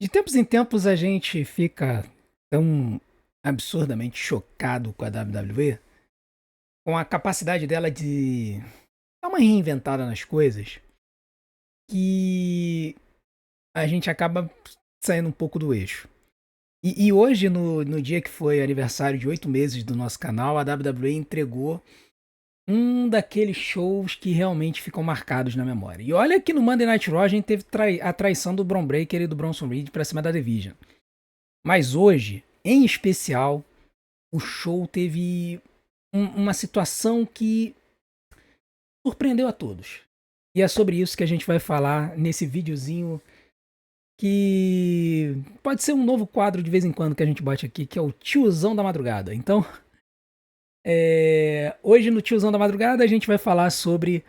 De tempos em tempos a gente fica tão absurdamente chocado com a WWE, com a capacidade dela de dar uma reinventada nas coisas, que a gente acaba saindo um pouco do eixo. E hoje, no dia que foi aniversário de 8 meses do nosso canal, a WWE entregou um daqueles shows que realmente ficam marcados na memória. E olha que no Monday Night Raw a gente teve a traição do Bron Breakker e do Bronson Reed pra cima da Division. Mas hoje, em especial, o show teve uma situação que surpreendeu a todos. E é sobre isso que a gente vai falar nesse videozinho que pode ser um novo quadro de vez em quando que a gente bote aqui, que é o Tiozão da Madrugada. Então, hoje no Tiozão da Madrugada a gente vai falar sobre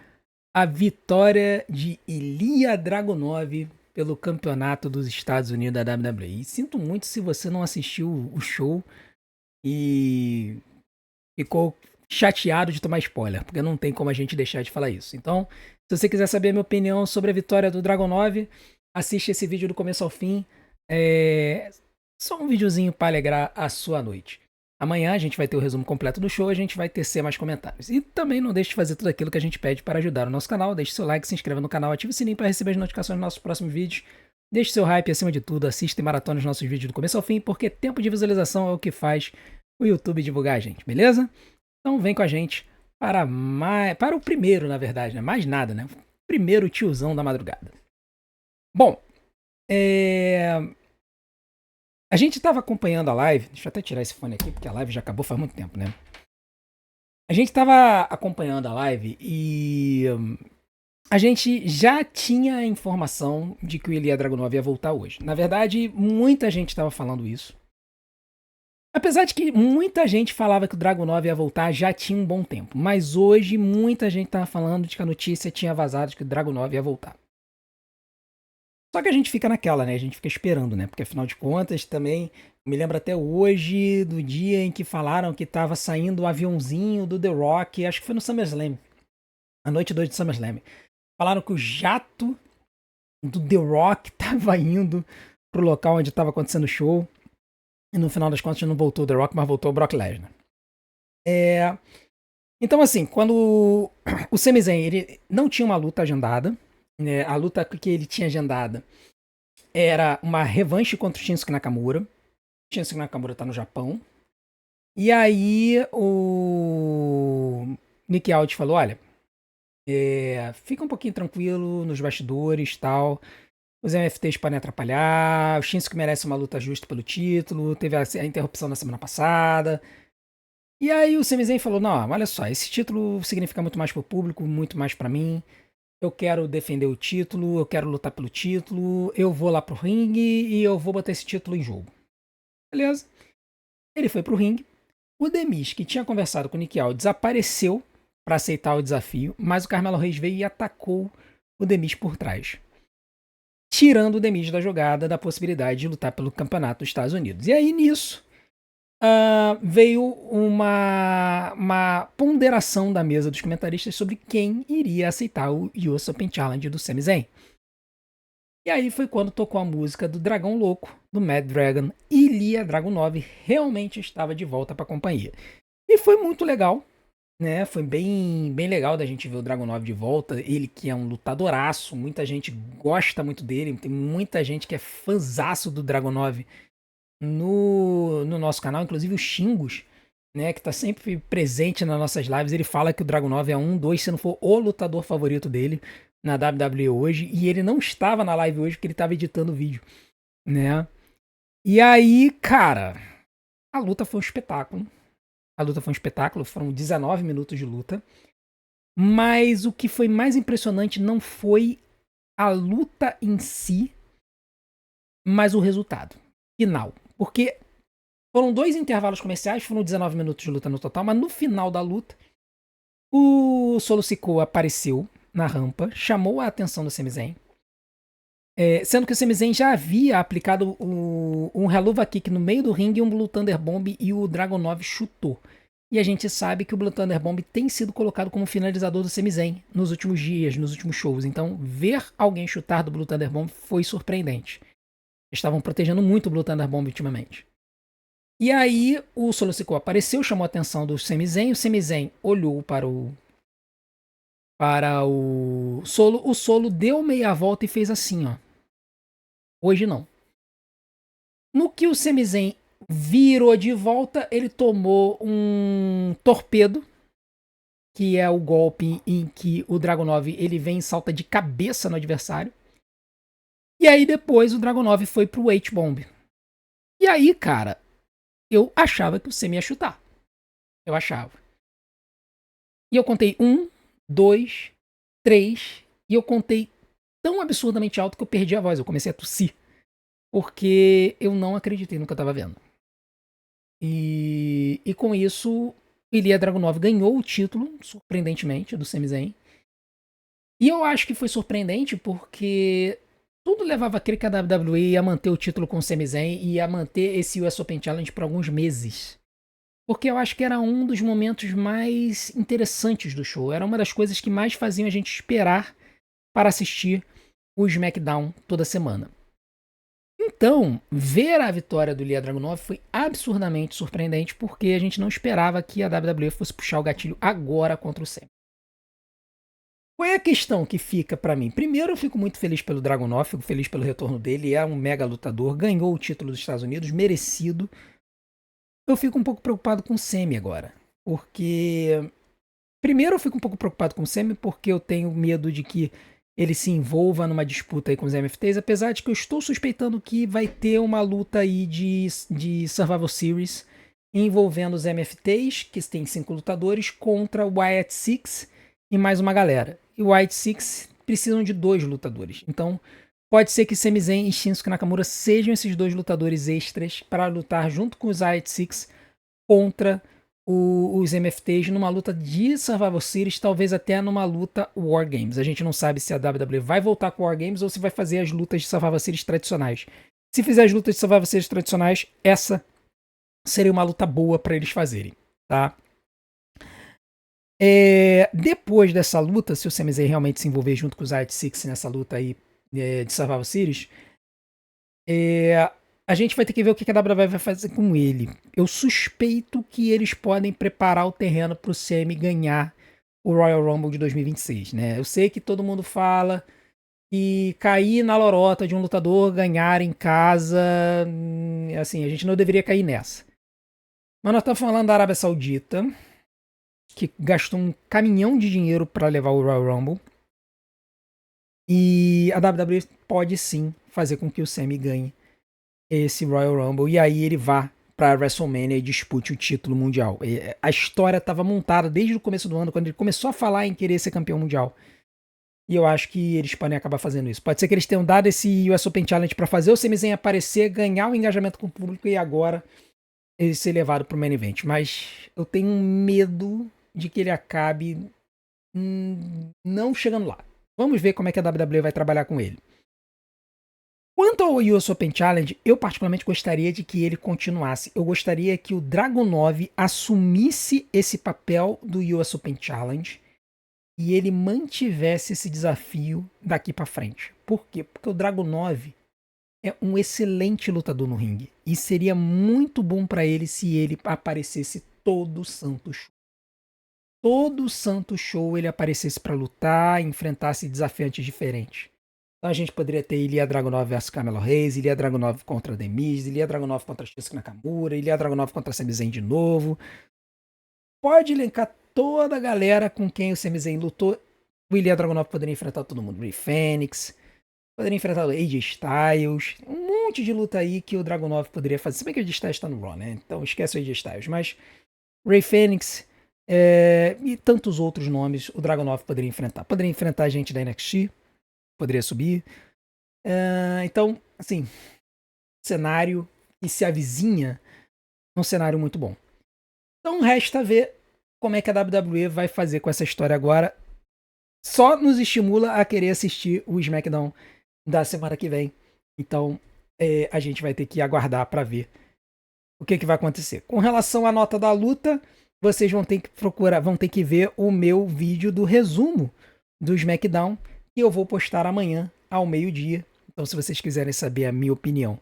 a vitória de Ilya Dragunov pelo campeonato dos Estados Unidos da WWE. E sinto muito se você não assistiu o show e ficou chateado de tomar spoiler, porque não tem como a gente deixar de falar isso. Então, se você quiser saber a minha opinião sobre a vitória do Dragunov, assiste esse vídeo do começo ao fim. É só um videozinho para alegrar a sua noite. Amanhã a gente vai ter o resumo completo do show, a gente vai tecer mais comentários. E também não deixe de fazer tudo aquilo que a gente pede para ajudar o nosso canal. Deixe seu like, se inscreva no canal, ative o sininho para receber as notificações dos nossos próximos vídeos. Deixe seu hype acima de tudo, assista e maratona os nossos vídeos do começo ao fim, porque tempo de visualização é o que faz o YouTube divulgar a gente, beleza? Então vem com a gente para o primeiro, na verdade, né? Mais nada, né? O primeiro tiozão da madrugada. Bom, a gente estava acompanhando a live. Deixa eu até tirar esse fone aqui, porque a live já acabou faz muito tempo, né? A gente estava acompanhando a live e a gente já tinha a informação de que o Ilya Dragunov ia voltar hoje. Na verdade, muita gente estava falando isso. Apesar de que muita gente falava que o Dragunov ia voltar já tinha um bom tempo. Mas hoje muita gente estava falando de que a notícia tinha vazado de que o Dragunov ia voltar. Só que a gente fica naquela, né? A gente fica esperando, né? Porque afinal de contas também me lembro até hoje do dia em que falaram que estava saindo o aviãozinho do The Rock, acho que foi no SummerSlam, a noite 2 de SummerSlam. Falaram que o jato do The Rock estava indo pro local onde estava acontecendo o show. E no final das contas não voltou o The Rock, mas voltou o Brock Lesnar. Então, assim, quando o Sami Zayn ele não tinha uma luta agendada, né? A luta que ele tinha agendada era uma revanche contra o Shinsuke Nakamura. O Shinsuke Nakamura tá no Japão. E aí o Nick Aldis falou, olha, fica um pouquinho tranquilo nos bastidores e tal. Os MFTs podem atrapalhar. O Shinsuke merece uma luta justa pelo título. Teve a interrupção na semana passada. E aí o Sami Zayn falou, não, olha só, esse título significa muito mais pro público, muito mais pra mim. Eu quero defender o título, eu quero lutar pelo título, eu vou lá pro ringue e eu vou botar esse título em jogo. Beleza. Ele foi pro ringue. O Demis, que tinha conversado com o Nick Aldis, desapareceu para aceitar o desafio, mas o Carmelo Reis veio e atacou o Demis por trás, tirando o Demis da jogada da possibilidade de lutar pelo campeonato dos Estados Unidos. E aí nisso veio uma ponderação da mesa dos comentaristas sobre quem iria aceitar o US Open Challenge do Sami Zayn. E aí foi quando tocou a música do Dragão Louco, do Mad Dragon, e Ilya Dragunov realmente estava de volta para a companhia. E foi muito legal, né? Foi bem legal da gente ver o Dragunov de volta. Ele que é um lutadoraço, muita gente gosta muito dele, tem muita gente que é fãzaço do Dragunov no nosso canal, inclusive o Xingos, né, que tá sempre presente nas nossas lives. Ele fala que o Dragunov é se não for o lutador favorito dele na WWE hoje, e ele não estava na live hoje porque ele estava editando o vídeo, né? E aí, cara, a luta foi um espetáculo. A luta foi um espetáculo, foram 19 minutos de luta. Mas o que foi mais impressionante não foi a luta em si, mas o resultado final. Porque foram 2 intervalos comerciais, foram 19 minutos de luta no total, mas no final da luta, o Solo Sikoa apareceu na rampa, chamou a atenção do Sami Zayn, sendo que o Sami Zayn já havia aplicado um Helluva Kick no meio do ringue, um Blue Thunder Bomb, e o Dragunov chutou. E a gente sabe que o Blue Thunder Bomb tem sido colocado como finalizador do Sami Zayn nos últimos dias, nos últimos shows. Então, ver alguém chutar do Blue Thunder Bomb foi surpreendente. Estavam protegendo muito o Blue Thunder Bomb ultimamente. E aí o Solo Sikoa apareceu, chamou a atenção do Sami Zayn. O Sami Zayn olhou para o Solo. O Solo deu meia volta e fez assim, ó. Hoje não. No que o Sami Zayn virou de volta, ele tomou um torpedo, que é o golpe em que o Dragunov ele vem e salta de cabeça no adversário. E aí depois o Dragunov foi pro H-Bomb. E aí, cara, eu achava que o Sami ia chutar. Eu achava. E eu contei 1, 2, 3, e eu contei tão absurdamente alto que eu perdi a voz. Eu comecei a tossir. Porque eu não acreditei no que eu tava vendo. E com isso, Ilya Dragunov ganhou o título, surpreendentemente, do Sami Zayn. E eu acho que foi surpreendente porque tudo levava a crer que a WWE ia manter o título com o Sami Zayn e ia manter esse US Open Challenge por alguns meses. Porque eu acho que era um dos momentos mais interessantes do show. Era uma das coisas que mais faziam a gente esperar para assistir o SmackDown toda semana. Então, ver a vitória do Ilya Dragunov foi absurdamente surpreendente porque a gente não esperava que a WWE fosse puxar o gatilho agora contra o Sami. Qual é a questão que fica pra mim? Primeiro, eu fico muito feliz pelo Dragunov, fico feliz pelo retorno dele, é um mega lutador, ganhou o título dos Estados Unidos, merecido. Eu fico um pouco preocupado com o Sami agora, porque... Primeiro, eu fico um pouco preocupado com o Sami porque eu tenho medo de que ele se envolva numa disputa aí com os MFTs, apesar de que eu estou suspeitando que vai ter uma luta aí de Survival Series envolvendo os MFTs, que tem 5 lutadores, contra o Wyatt Six e mais uma galera. E o Wyatt Six precisam de 2 lutadores. Então, pode ser que Sami Zayn e Shinsuke Nakamura sejam esses 2 lutadores extras para lutar junto com os Wyatt Six contra os MFTs numa luta de Survival Series, talvez até numa luta War Games. A gente não sabe se a WWE vai voltar com War Games ou se vai fazer as lutas de Survival Series tradicionais. Se fizer as lutas de Survival Series tradicionais, essa seria uma luta boa para eles fazerem, tá? Depois dessa luta, se o Sami Zayn realmente se envolver junto com os Riot Six nessa luta aí de Survival Series, a gente vai ter que ver o que a WWE vai fazer com ele. Eu suspeito que eles podem preparar o terreno para o Sami ganhar o Royal Rumble de 2026, né? Eu sei que todo mundo fala que cair na lorota de um lutador ganhar em casa, assim, a gente não deveria cair nessa. Mas nós estamos falando da Arábia Saudita, que gastou um caminhão de dinheiro para levar o Royal Rumble. E a WWE pode sim fazer com que o Sami ganhe esse Royal Rumble e aí ele vá para WrestleMania e dispute o título mundial. A história estava montada desde o começo do ano, quando ele começou a falar em querer ser campeão mundial. E eu acho que eles podem acabar fazendo isso. Pode ser que eles tenham dado esse US Open Challenge para fazer o Sami Zayn aparecer, ganhar o engajamento com o público e agora ele ser levado para o main event. Mas eu tenho medo de que ele acabe não chegando lá. Vamos ver como é que a WWE vai trabalhar com ele. Quanto ao US Open Challenge, eu particularmente gostaria de que ele continuasse. Eu gostaria que o Dragunov assumisse esse papel do US Open Challenge e ele mantivesse esse desafio daqui pra frente. Por quê? Porque o Dragunov é um excelente lutador no ringue e seria muito bom pra ele se ele aparecesse todo santo show. Todo santo show ele aparecesse pra lutar, enfrentasse desafiantes diferentes. Então a gente poderia ter Ilya Dragunov vs Carmelo Hayes, Ilya Dragunov contra The Miz, Ilya Dragunov contra Shinsuke Nakamura, Ilya Dragunov contra Sami Zayn de novo. Pode elencar toda a galera com quem o Sami Zayn lutou. O Ilya Dragunov poderia enfrentar todo mundo. Rey Fênix, poderia enfrentar o AJ Styles. Um monte de luta aí que o Dragunov poderia fazer. Se bem que o AJ Styles tá no Raw, né? Então esquece o AJ Styles. Mas Rey Fênix e tantos outros nomes o Dragunov poderia enfrentar. Poderia enfrentar a gente da NXT. Poderia subir. Então, assim, cenário que se avizinha um cenário muito bom. Então resta ver como é que a WWE vai fazer com essa história agora. Só nos estimula a querer assistir o SmackDown da semana que vem. Então a gente vai ter que aguardar para ver o que vai acontecer. Com relação à nota da luta, vocês vão ter que procurar, vão ter que ver o meu vídeo do resumo do SmackDown que eu vou postar amanhã ao meio-dia. Então, se vocês quiserem saber a minha opinião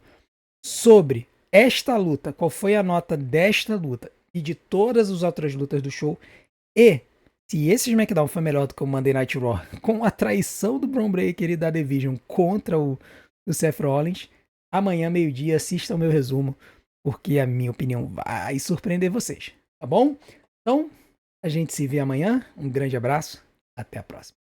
sobre esta luta, qual foi a nota desta luta e de todas as outras lutas do show, e se esse SmackDown foi melhor do que o Monday Night Raw, com a traição do Bron Breakker e da Division contra o Seth Rollins, amanhã, meio-dia, assistam o meu resumo, porque a minha opinião vai surpreender vocês, tá bom? Então, a gente se vê amanhã. Um grande abraço. Até a próxima.